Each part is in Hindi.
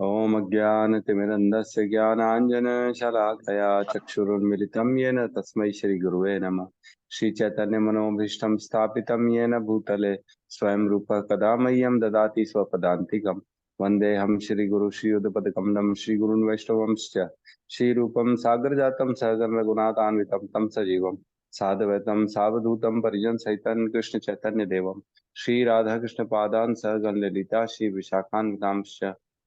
ओम अज्ञानतिमिरन्धस्य ज्ञानाञ्जनशलाकया चक्षुरुन्मिलितं येन तस्मै श्रीगुरुवे नमः। श्रीचैतन्यमनोभीष्टं स्थापितं येन भूतले स्वयं रूपः कदा मह्यं ददाति स्वपदान्तिकं। वन्देऽहं श्रीगुरु श्रीयुतपदकमलं श्रीगुरून् वैष्णवंश्च श्रीरूपं सागरजातं सहगण रघुनाथान्वितं तं सजीवं साद्वैतं सावधूतं परिजनसहितं कृष्णचैतन्यदेवं श्रीराधाकृष्णपादान् सहगण ललिता श्रीविशाखान्वितांश्च।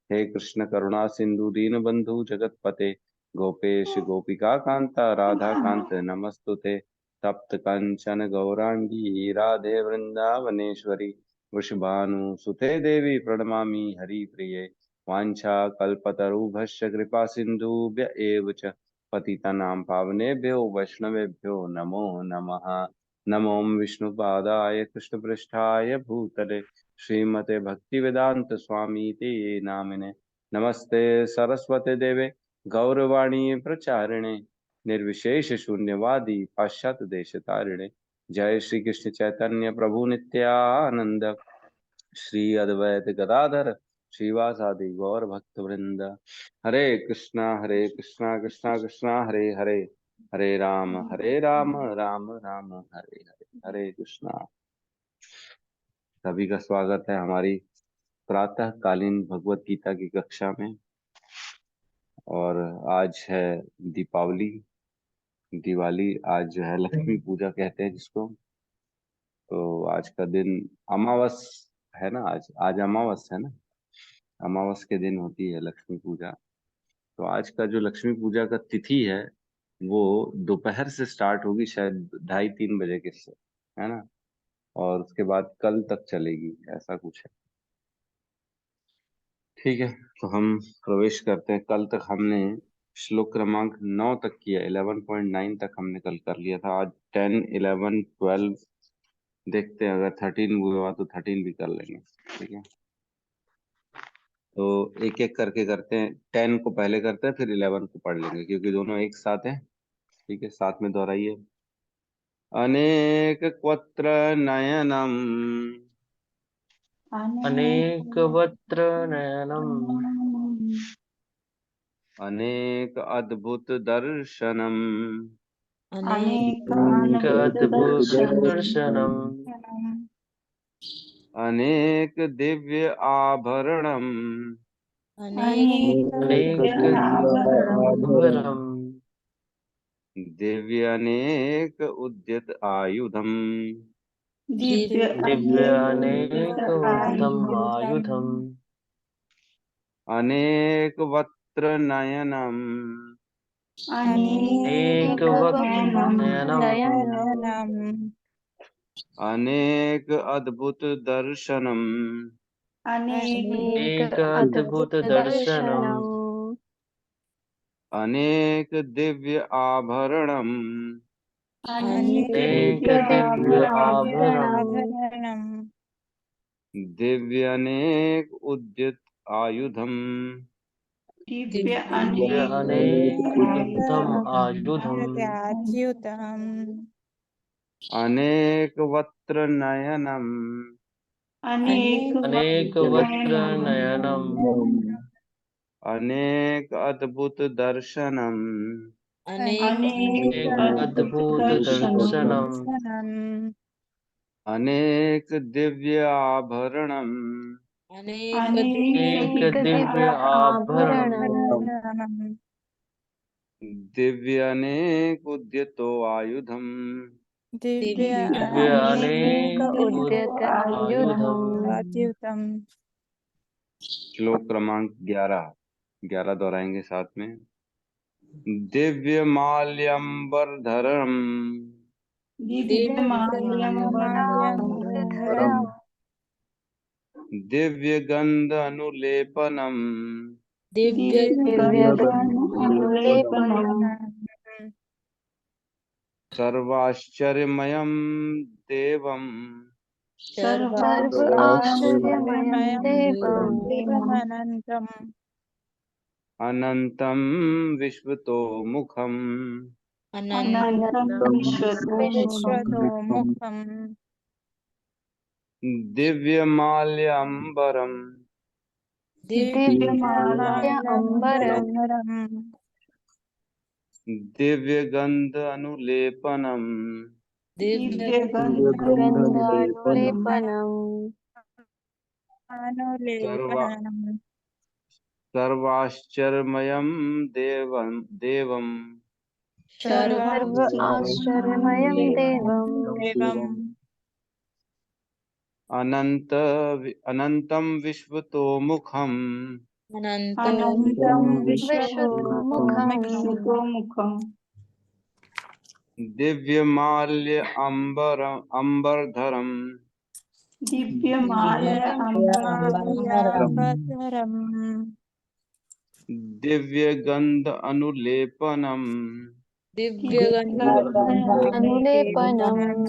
हे कृष्ण करुणा सिंधु दीनबंधु जगतपते गोपेश गोपिका कांता राधा कांत नमस्तुते। तप्त कंचन गौरांगी राधे वृंदावनेश्वरी वृषभानुसुते देवी प्रणमामि हरिप्रिये। वाञ्छा कल्पतरुभ्यश्च कृपा सिन्धुभ्य एव च पतितानां पावनेभ्यो वैष्णवेभ्यो नमो नमः। नमो विष्णुपादाय कृष्णपृष्ठाय भूतले श्रीमते भक्तिवेदांत स्वामी ते नामिने। नमस्ते सरस्वते देवे गौरवाणी प्रचारिणे निर्विशेष शून्यवादी पाश्चात्य देश तारिणे। जय श्री कृष्ण चैतन्य प्रभु नित्यानंद श्री अद्वैत गदाधर श्रीवासादि गौर भक्त वृंद। हरे कृष्णा कृष्णा कृष्णा हरे हरे, हरे राम राम राम हरे हरे। हरे कृष्णा। सभी का स्वागत है हमारी प्रातः कालीन भगवत गीता की कक्षा में। और आज है दीपावली, दिवाली। आज जो है लक्ष्मी पूजा कहते हैं जिसको। तो आज का दिन अमावस है ना, आज आज अमावस है ना। अमावस के दिन होती है लक्ष्मी पूजा। तो आज का जो लक्ष्मी पूजा का तिथि है वो दोपहर से स्टार्ट होगी, शायद 2:30-3 बजे के से, है ना। और उसके बाद कल तक चलेगी, ऐसा कुछ है। ठीक है, तो हम प्रवेश करते हैं। कल तक हमने श्लोक क्रमांक 9 तक किया, 11.9 तक हमने कल कर लिया था। आज 10, 11, 12 देखते हैं, अगर 13 हुआ तो 13 भी कर लेंगे। ठीक है, तो एक एक करके करते हैं। 10 को पहले करते हैं, फिर 11 को पढ़ लेंगे क्योंकि दोनों एक साथ हैं। ठीक है, साथ में दोहराइए। अनेक क्वत्र नयनम अनेकवक्त्र नयनम् अनेक अद्भुत दर्शनम अनेक अद्भुत दर्शनम् अनेक दिव्य आभरणम अनेक आभरणम् दिव्य अनेक उद्यत आयुधम दिव्य अनेक उत्तम आयुधम् अनेक वक्त्र नयनम अनेकवक्त्र नयनम् अनेक अद्भुत दर्शनम अनेक अद्भुत दर्शनम् अनेक दिव्य आभरणम अनेक दिव्य आभरणम् दिव्य अनेक उद्यत आयुधम दिव्य अनेक उत्तम आयुधम् अनेक वक्त्र नयनम अनेक वक्त्र नयनम् अनेक अद्भुत दर्शनम अनेक अद्भुत दर्शनम् अनेक दिव्य आभरणम अनेक दिव्य आभरणम् दिव्य अनेक उद्यतो आयुधम दिव्य अनेक आयुधम् श्लोक क्रमांक 11, 11 दोहराएंगे साथ में। दिव्य माल्यंबरधरम दिव्य गंध अनुलेपनम सर्वाश्चर्यमयं देवम अनंतं विश्वतोमुखम दिव्य माल्यंबरम दिव्यमाल्याम्बरम् दिव्य गंध अनुलेपनम सर्वा दिव्यगन्धानुलेपनम् सर्वाश्चर्यमयं देवं सर्व आश्चर्यमयं देवम् अनंतं विश्वतोमुखम् अनन्तं विश्वतोमुखम् विश्वतोमुखम् दिव्यमाल्य अंबरधरम् दिव्यमालय अम्बरधरम् माल्याम्बरम् दिव्य गंध अनुलेपनम अनुलेपनम्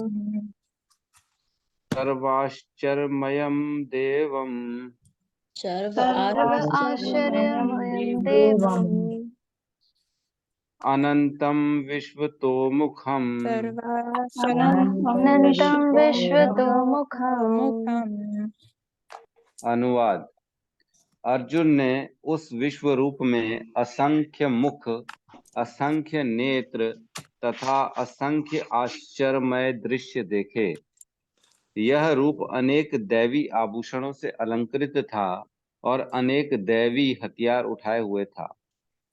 सर्वाश्चर्यमयं देवम् सर्व सर्वाश्चर्यमयं आश्चर्यमयं देवम् देवम् अनंतं विश्वतोमुखम् अनन्तं विश्वतोमुखम् अनुवाद। अर्जुन ने उस विश्व रूप में असंख्य मुख, असंख्य नेत्र तथा असंख्य आश्चर्यमय दृश्य देखे। यह रूप अनेक दैवी आभूषणों से अलंकृत था और अनेक दैवी हथियार उठाए हुए था।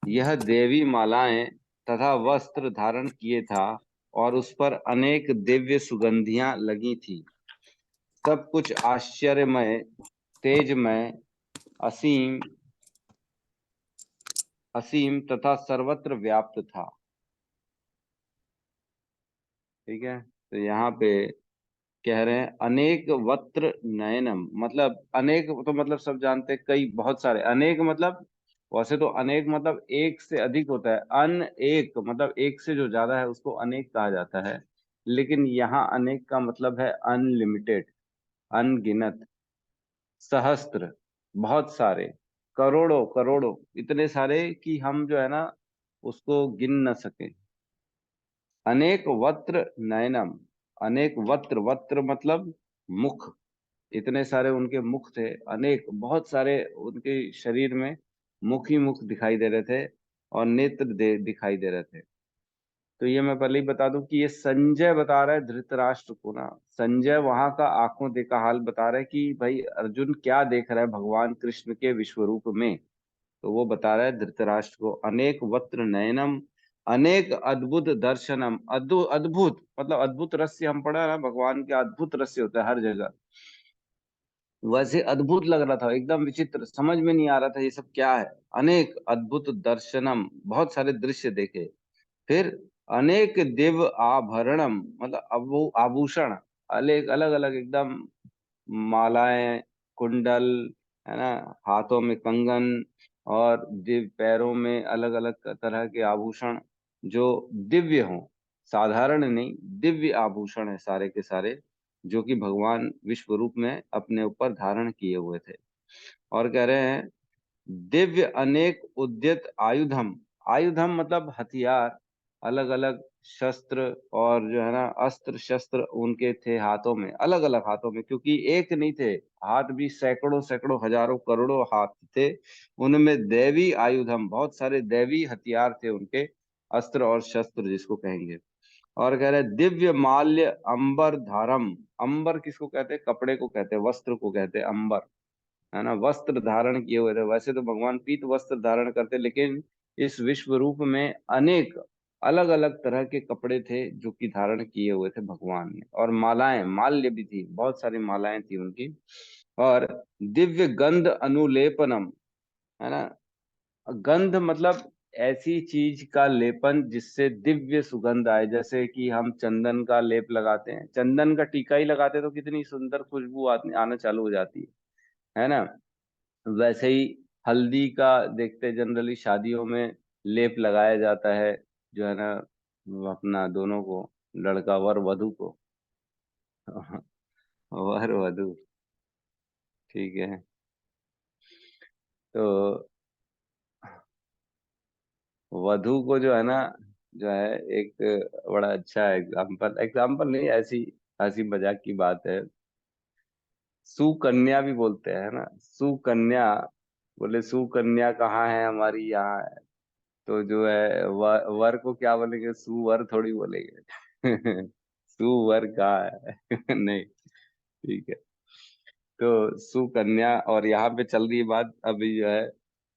यह देवी मालाएं तथा वस्त्र धारण किए था और उस पर अनेक दिव्य सुगंधियां लगी थी। सब कुछ आश्चर्यमय, तेजमय, असीम असीम तथा सर्वत्र व्याप्त था। ठीक है, तो यहाँ पे कह रहे हैं अनेक वक्त्र नयनम, मतलब अनेक तो मतलब सब जानते हैं, कई बहुत सारे, अनेक मतलब वैसे तो अनेक मतलब एक से अधिक होता है, अन एक मतलब एक से जो ज्यादा है उसको अनेक कहा जाता है, लेकिन यहाँ अनेक का मतलब है अनलिमिटेड, अनगिनत, सहस्त्र, बहुत सारे, करोड़ों करोड़ों, इतने सारे कि हम जो है ना उसको गिन न सके। अनेक वक्त्र नयनम, अनेक वक्त्र, वक्त्र मतलब मुख, इतने सारे उनके मुख थे, अनेक बहुत सारे उनके शरीर में मुख ही मुख दिखाई दे रहे थे और नेत्र दिखाई दे रहे थे। तो ये मैं पहले ही बता दूं कि ये संजय बता रहा है धृतराष्ट्र को ना, संजय वहां का आंखों देखा हाल बता रहा है कि भाई अर्जुन क्या देख रहा है भगवान कृष्ण के विश्व रूप में। तो वो बता रहा है धृतराष्ट्र को अनेक वक्त्र नयनम, अनेक अद्भुत दर्शनम, अद्भुत मतलब अद्भुत रहस्य हम पढ़ा ना, भगवान के अद्भुत रहस्य होता है हर जगह, वैसे अद्भुत लग रहा था, एकदम विचित्र, समझ में नहीं आ रहा था ये सब क्या है। अनेक अद्भुत दर्शनम, बहुत सारे दृश्य देखे। फिर अनेक दिव्य आभरणम, मतलब अब वो आभूषण, अलग अलग अलग एकदम, मालाएं, कुंडल, है ना, हाथों में कंगन और दिव्य पैरों में अलग अलग तरह के आभूषण जो दिव्य हों, साधारण नहीं, दिव्य आभूषण है सारे के सारे, जो कि भगवान विश्व रूप में अपने ऊपर धारण किए हुए थे। और कह रहे हैं दिव्य अनेक उद्यत आयुधम, आयुधम मतलब हथियार, अलग अलग शस्त्र, और जो है ना अस्त्र शस्त्र उनके थे हाथों में, अलग अलग हाथों में, क्योंकि एक नहीं थे, हाथ भी सैकड़ों सैकड़ों हजारों करोड़ों हाथ थे। उनमें दैवी आयुधम, बहुत सारे दैवी हथियार थे उनके, अस्त्र और शस्त्र जिसको कहेंगे। और कह रहे दिव्य माल्य अंबर धारम, अंबर किसको कहते हैं, कपड़े को कहते हैं, वस्त्र को कहते हैं अंबर, है ना, वस्त्र धारण किए हुए थे। वैसे तो भगवान पीत वस्त्र धारण करते, लेकिन इस विश्व रूप में अनेक अलग अलग तरह के कपड़े थे जो कि धारण किए हुए थे भगवान ने, और मालाएं, माल्य भी थी, बहुत सारी मालाएं थी उनकी। और दिव्य गंध अनुलेपनम, है ना, गंध मतलब ऐसी चीज का लेपन जिससे दिव्य सुगंध आए, जैसे कि हम चंदन का लेप लगाते हैं, चंदन का टीका ही लगाते हैं तो कितनी सुंदर खुशबू आना चालू हो जाती है ना। वैसे ही हल्दी का देखते जनरली शादियों में लेप लगाया जाता है, जो है ना, वो अपना दोनों को, लड़का वर वधु को वर वधु, ठीक है। तो वधु को जो है ना, जो है एक बड़ा अच्छा एग्जाम्पल, एग्जाम्पल नहीं, ऐसी हंसी मजाक की बात है, सुकन्या भी बोलते हैं ना, सुकन्या, बोले सुकन्या कहाँ है, हमारी यहाँ है। तो जो है वर को क्या बोलेंगे, सुवर थोड़ी बोलेंगे। सुवर कहाँ है। नहीं, ठीक है। तो सुकन्या, और यहाँ पे चल रही बात अभी जो है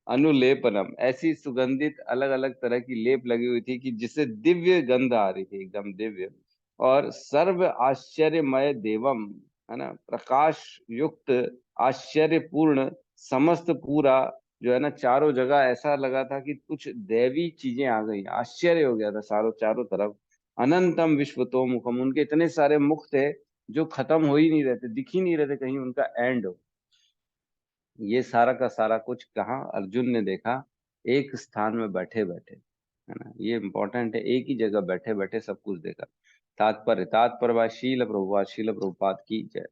अनुलेपनम, ऐसी सुगंधित अलग अलग तरह की लेप लगी हुई थी कि जिससे दिव्य गंध आ रही थी, एकदम दिव्य। और सर्व आश्चर्यमय देवम, है ना, प्रकाश युक्त, आश्चर्यपूर्ण, समस्त पूरा जो है ना, चारों जगह ऐसा लगा था कि कुछ दैवी चीजें आ गई, आश्चर्य हो गया था चारों चारों तरफ। अनंतम विश्वतो मुखम, उनके इतने सारे मुख थे जो खत्म हो ही नहीं रहते, दिख ही नहीं रहते कहीं उनका एंड हो। ये सारा का सारा कुछ कहाँ अर्जुन ने देखा, एक स्थान में बैठे बैठे, है ना, ये इंपॉर्टेंट है, एक ही जगह बैठे बैठे सब कुछ देखा। तात्पर्य, तात्पर्य शील प्रभुपाद की जय।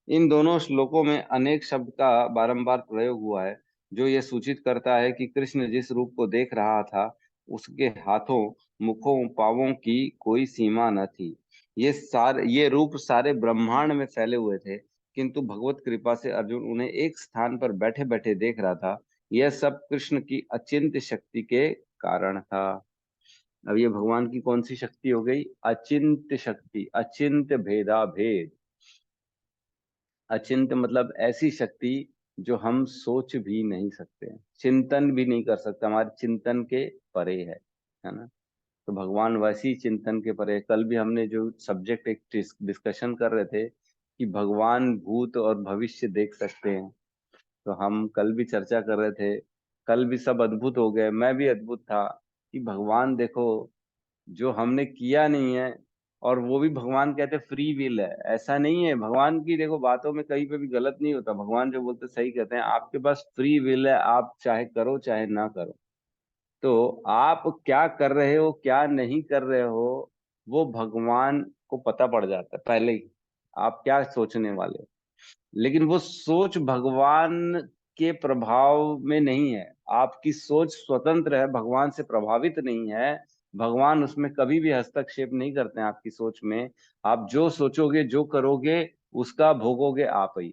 इन दोनों श्लोकों में अनेक शब्द का बारंबार प्रयोग हुआ है, जो ये सूचित करता है कि कृष्ण जिस रूप को देख रहा था उसके हाथों, मुखों, पावों की कोई सीमा न थी। ये रूप सारे ब्रह्मांड में फैले हुए थे, किंतु भगवत कृपा से अर्जुन उन्हें एक स्थान पर बैठे बैठे देख रहा था। यह सब कृष्ण की अचिंत्य शक्ति के कारण था। अब ये भगवान की कौन सी शक्ति हो गई, अचिंत्य शक्ति, अचिंत्य भेदा भेद। अचिंत्य मतलब ऐसी शक्ति जो हम सोच भी नहीं सकते हैं, चिंतन भी नहीं कर सकते, हमारे चिंतन के परे है ना। तो भगवान वैसी चिंतन के परे। कल भी हमने जो सब्जेक्ट एक डिस्कशन कर रहे थे कि भगवान भूत और भविष्य देख सकते हैं, तो हम कल भी चर्चा कर रहे थे। कल भी सब अद्भुत हो गए, मैं भी अद्भुत था कि भगवान देखो, जो हमने किया नहीं है, और वो भी भगवान कहते फ्री विल है, ऐसा नहीं है। भगवान की देखो बातों में कहीं पे भी गलत नहीं होता, भगवान जो बोलते सही कहते हैं, आपके पास फ्री विल है, आप चाहे करो चाहे ना करो। तो आप क्या कर रहे हो क्या नहीं कर रहे हो, वो भगवान को पता पड़ जाता है पहले ही, आप क्या सोचने वाले हो। लेकिन वो सोच भगवान के प्रभाव में नहीं है, आपकी सोच स्वतंत्र है, भगवान से प्रभावित नहीं है। भगवान उसमें कभी भी हस्तक्षेप नहीं करते हैं आपकी सोच में। आप जो सोचोगे जो करोगे उसका भोगोगे आप ही।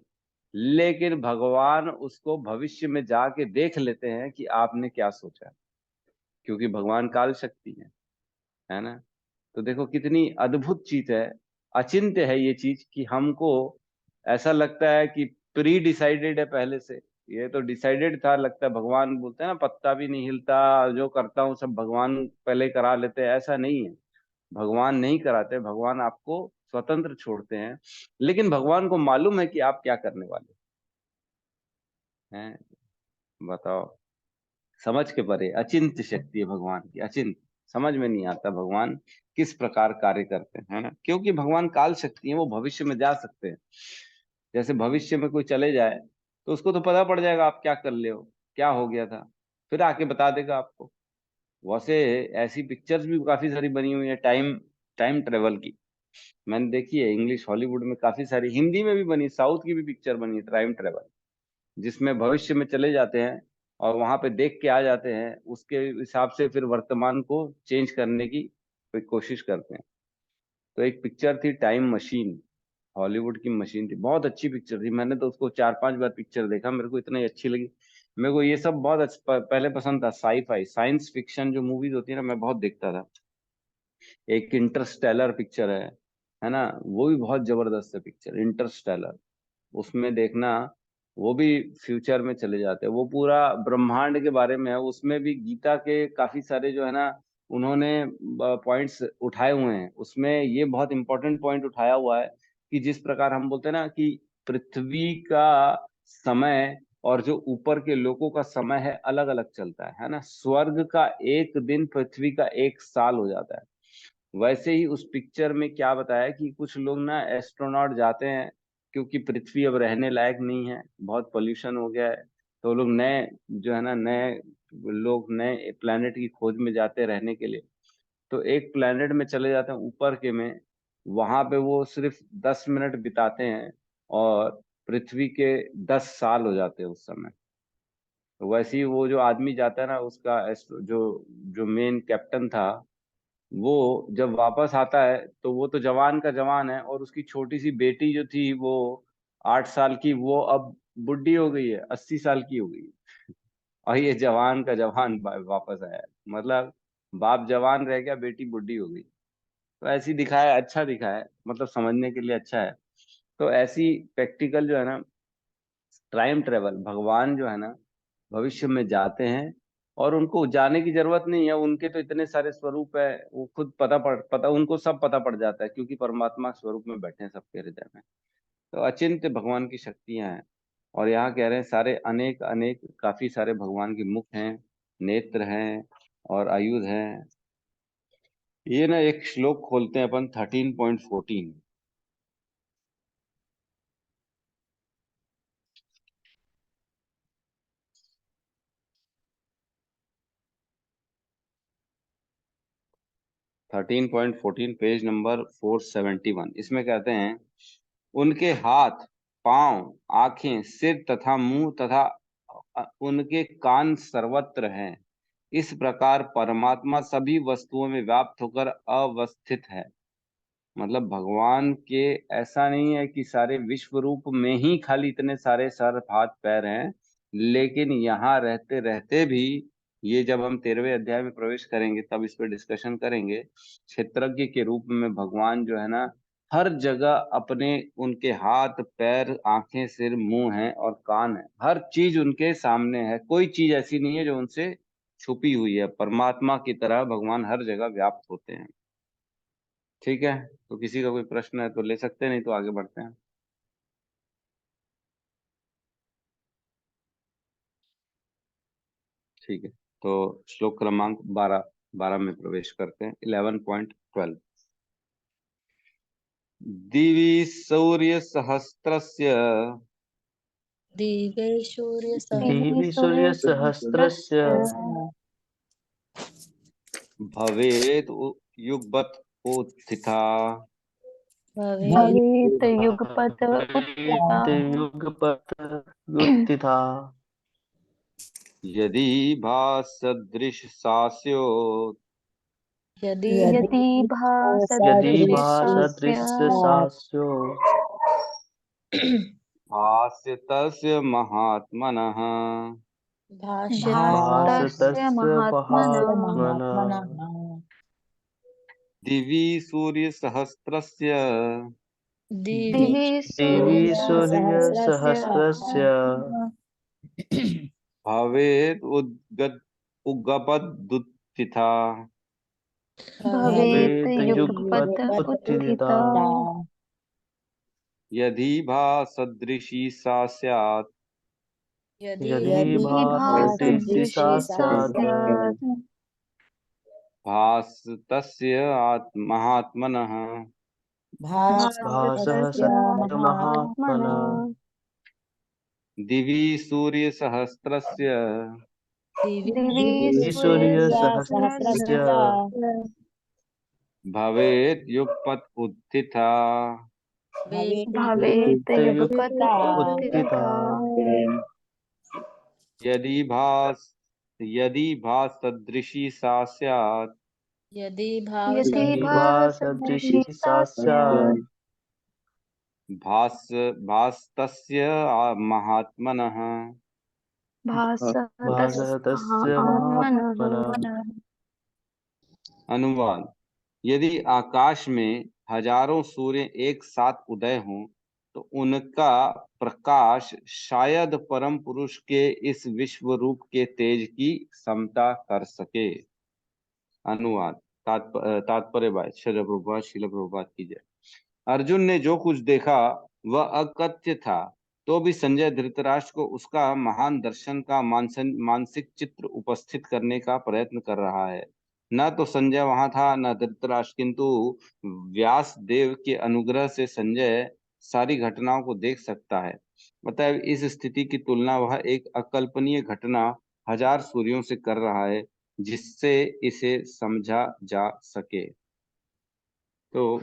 लेकिन भगवान उसको भविष्य में जाके देख लेते हैं कि आपने क्या सोचा, क्योंकि भगवान काल शक्ति है ना। तो देखो कितनी अद्भुत चीज है, अचिंत्य है ये चीज, कि हमको ऐसा लगता है कि प्री डिसाइडेड है पहले से। ये तो डिसाइडेड था, लगता है भगवान बोलते हैं ना, पत्ता भी नहीं हिलता, जो करता हूँ सब भगवान पहले करा लेते हैं, ऐसा नहीं है। भगवान नहीं कराते, भगवान आपको स्वतंत्र छोड़ते हैं। लेकिन भगवान को मालूम है कि आप क्या करने वाले हैं, बताओ। समझ के परे अचिंत्य शक्ति है भगवान की, अचिंत्य। समझ में नहीं आता भगवान किस प्रकार कार्य करते हैं, है ना, क्योंकि भगवान काल शक्ति है, वो भविष्य में जा सकते हैं। जैसे भविष्य में कोई चले जाए तो उसको तो पता पड़ जाएगा आप क्या कर ले हो, क्या हो गया था, फिर आके बता देगा आपको। वैसे ऐसी पिक्चर्स भी काफी सारी बनी हुई है टाइम टाइम ट्रेवल की, मैंने देखी है। इंग्लिश हॉलीवुड में काफी सारी, हिंदी में भी बनी, साउथ की भी पिक्चर बनी है टाइम ट्रेवल, जिसमें भविष्य में चले जाते हैं और वहां पे देख के आ जाते हैं, उसके हिसाब से फिर वर्तमान को चेंज करने की कोई कोशिश करते हैं। तो एक पिक्चर थी टाइम मशीन, हॉलीवुड की मशीन थी, बहुत अच्छी पिक्चर थी। मैंने तो उसको 4-5 बार पिक्चर देखा, मेरे को इतनी अच्छी लगी। मेरे को ये सब बहुत पहले पसंद था, साई फाई साइंस फिक्शन जो मूवीज होती है ना, मैं बहुत देखता था। एक इंटरस्टेलर पिक्चर है ना, वो भी बहुत जबरदस्त है पिक्चर इंटरस्टेलर। उसमें देखना, वो भी फ्यूचर में चले जाते हैं, वो पूरा ब्रह्मांड के बारे में है। उसमें भी गीता के काफी सारे जो है ना, उन्होंने पॉइंट्स उठाए हुए हैं। उसमें ये बहुत इंपॉर्टेंट पॉइंट उठाया हुआ है कि जिस प्रकार हम बोलते हैं ना कि पृथ्वी का समय और जो ऊपर के लोगों का समय है अलग अलग चलता है ना। स्वर्ग का एक दिन पृथ्वी का एक साल हो जाता है। वैसे ही उस पिक्चर में क्या बताया कि कुछ लोग ना एस्ट्रोनॉट जाते हैं, क्योंकि पृथ्वी अब रहने लायक नहीं है, बहुत पोल्यूशन हो गया है। तो लोग नए जो है ना, नए लोग नए प्लेनेट की खोज में जाते हैं रहने के लिए। तो एक प्लेनेट में चले जाते हैं ऊपर के में, वहां पे वो सिर्फ 10 मिनट बिताते हैं और पृथ्वी के 10 साल हो जाते हैं उस समय। तो वैसे ही वो जो आदमी जाता है ना, उसका जो जो मेन कैप्टन था, वो जब वापस आता है तो वो तो जवान का जवान है, और उसकी छोटी सी बेटी जो थी वो 8 साल की, वो अब बुढ़ी हो गई है, 80 साल की हो गई है। और ये जवान का जवान वापस आया। मतलब बाप जवान रह गया, बेटी बुढ़ी हो गई। तो ऐसी दिखाया, अच्छा दिखाया, मतलब समझने के लिए अच्छा है। तो ऐसी प्रैक्टिकल जो है ना, टाइम ट्रेवल, भगवान जो है ना भविष्य में जाते हैं, और उनको जाने की जरूरत नहीं है, उनके तो इतने सारे स्वरूप है, वो खुद पता उनको सब पता पड़ जाता है, क्योंकि परमात्मा स्वरूप में बैठे हैं सबके हृदय में। तो अचिंत्य भगवान की शक्तियां हैं। और यहाँ कह रहे हैं सारे अनेक अनेक काफी सारे भगवान के मुख हैं, नेत्र हैं और आयुध हैं। ये ना एक श्लोक खोलते हैं अपन 13.14। 13.14 पेज नंबर 471। इसमें कहते हैं, उनके हाथ, पांव, आंखें, सिर तथा मुंह तथा उनके कान सर्वत्र हैं। इस प्रकार परमात्मा सभी वस्तुओं में व्याप्त होकर अवस्थित है। मतलब भगवान के ऐसा नहीं है कि सारे विश्व रूप में ही खाली इतने सारे सर हाथ पैर हैं, लेकिन यहाँ रहते रहते भी, ये जब हम 13वें अध्याय में प्रवेश करेंगे तब इस पर डिस्कशन करेंगे, क्षेत्रज्ञ के रूप में भगवान जो है ना हर जगह अपने, उनके हाथ पैर आंखें सिर मुंह है और कान है, हर चीज उनके सामने है, कोई चीज ऐसी नहीं है जो उनसे छुपी हुई है। परमात्मा की तरह भगवान हर जगह व्याप्त होते हैं। ठीक है, तो किसी का कोई प्रश्न है तो ले सकते हैं, नहीं तो आगे बढ़ते हैं। ठीक है, तो श्लोक क्रमांक 12 में प्रवेश करते हैं। 11.12। दिवि सूर्य सहस्त्रस्य दिवे देवी सूर्यसहस्रस्य सूर्यसहस्रस्य भवेत् युगपत् उत्थिता। भवेत् युगपत् उत्थिता। युगपत् उत्थिता। यदि भासदृश सास्यो यदि यदि भासदृश यदि शास्य भासदृश्यसास्यो भास्यतस्य महात्मनः। भासस्तस्य भासतस्य महात्मनः महात्मनः। दिवि सूर्य सहस्त्रस्य दिवि दिवि सूर्यसहस्रस्य सूर्यसहस्रस्य भवेत् उगपदुत्थिता। भवेत् भवेत् युगपत् युगपत् उत्थिता। उत्थिता। यदि भासदृशी सा स्यात् यदि यदि भासदृशी भासदृशी सा स्यात् स्यात् भासतस्य महात्मनः। भासस्तस्य भासस्तस्य महात्मनः। महात्मनः। दिवि सूर्य सहस्रस्य दिवि दिवि सूर्यसहस्रस्य सूर्यसहस्रस्य भवेत् युगपत् उत्थिता। भवेत् युगपत् उत्थिता। उत्थिता। यदि भास यदि भासदृशी सा स्यात् यदि यदि भासदृशी भासदृशी सा सा स्यात् स्यात् भास भासतस्य महात्मनः। भासस्तस्य भासतस्य महात्मनः। महात्मनः। अनुवाद। यदि आकाश में हजारों सूर्य एक साथ उदय हों तो उनका प्रकाश शायद परम पुरुष के इस विश्व रूप के तेज की समता कर सके। अनुवाद। तात्पर्य बाय श्रील प्रभुपाद की जय। अर्जुन ने जो कुछ देखा वह अकथ्य था, तो भी संजय धृतराष्ट्र को उसका महान दर्शन का मानसिक चित्र उपस्थित करने का प्रयत्न कर रहा है। न तो संजय वहां था न धृतराष्ट्र, किंतु व्यास देव के अनुग्रह से संजय सारी घटनाओं को देख सकता है। अतः इस स्थिति की तुलना वह एक अकल्पनीय घटना हजार सूर्यों से कर रहा है, जिससे इसे समझा जा सके। तो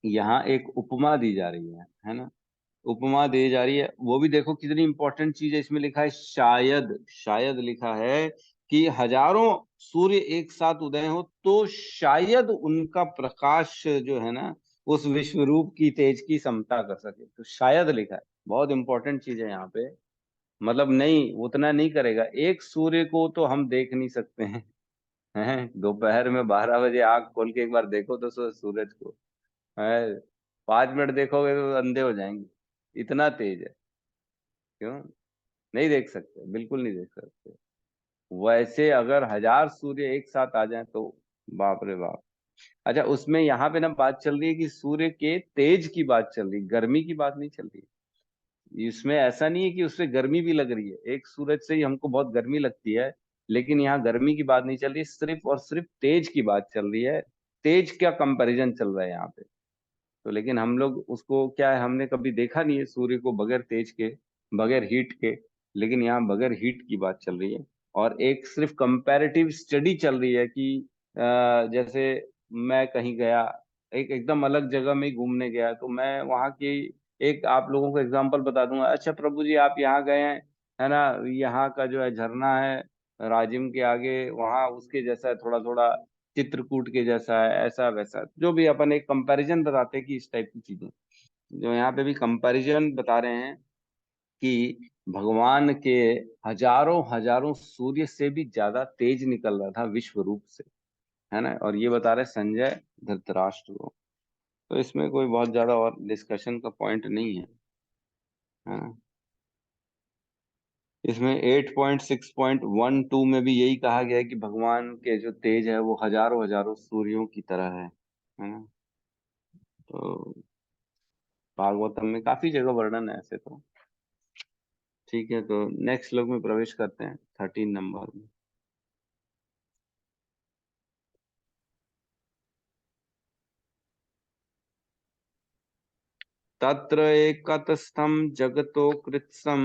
यहाँ एक उपमा दी जा रही है ना, उपमा दी जा रही है। वो भी देखो कितनी इंपॉर्टेंट चीज है, इसमें लिखा है शायद, शायद लिखा है कि हजारों सूर्य एक साथ उदय हो तो शायद उनका प्रकाश जो है ना उस विश्व रूप की तेज की समता कर सके। तो शायद लिखा है, बहुत इंपॉर्टेंट चीज है यहाँ पे। मतलब नहीं, उतना नहीं करेगा। एक सूर्य को तो हम देख नहीं सकते हैं। हैं, दोपहर में 12 बजे आंख खोल के एक बार देखो तो सूरज को है, 5 मिनट देखोगे तो अंधे हो जाएंगे, इतना तेज है। क्यों नहीं देख सकते, बिल्कुल नहीं देख सकते। वैसे अगर 1000 सूर्य एक साथ आ जाएं तो बाप रे बाप। अच्छा, उसमें यहाँ पे ना बात चल रही है कि सूर्य के तेज की बात चल रही है, गर्मी की बात नहीं चल रही। इसमें ऐसा नहीं है कि उससे गर्मी भी लग रही है, एक सूरज से ही हमको बहुत गर्मी लगती है, लेकिन यहाँ गर्मी की बात नहीं चल रही, सिर्फ और सिर्फ तेज की बात चल रही है। तेज का कंपैरिजन चल रहा है यहाँ पे। तो लेकिन हम लोग उसको क्या है, हमने कभी देखा नहीं है सूर्य को बगैर तेज के, बगैर हीट के। लेकिन यहाँ बगैर हीट की बात चल रही है। और एक सिर्फ कंपैरेटिव स्टडी चल रही है कि जैसे मैं कहीं गया, एक एकदम अलग जगह में घूमने गया, तो मैं वहाँ की एक आप लोगों को एग्जांपल बता दूंगा। अच्छा प्रभु जी, आप यहाँ गए हैं, है ना, यहाँ का जो है झरना है राजिम के आगे, वहाँ उसके जैसा है, थोड़ा थोड़ा चित्रकूट के जैसा है, ऐसा वैसा, जो भी अपन एक कंपैरिजन बताते हैं कि इस टाइप की चीजें, जो यहाँ पे भी कंपैरिजन बता रहे हैं कि भगवान के हजारों हजारों सूर्य से भी ज्यादा तेज निकल रहा था विश्व रूप से, है ना। और ये बता रहे संजय धृतराष्ट्र को। तो इसमें कोई बहुत ज्यादा और डिस्कशन का पॉइंट नहीं है, है ना। इसमें 8.6.12 में भी यही कहा गया है कि भगवान के जो तेज है वो हजारों हजारों सूर्यों की तरह है ना। तो भागवतम में काफी जगह वर्णन है ऐसे तो। ठीक है, तो नेक्स्ट श्लोक में प्रवेश करते हैं 13 नंबर में। तत्र एकतस्थं जगतो कृत्स्नं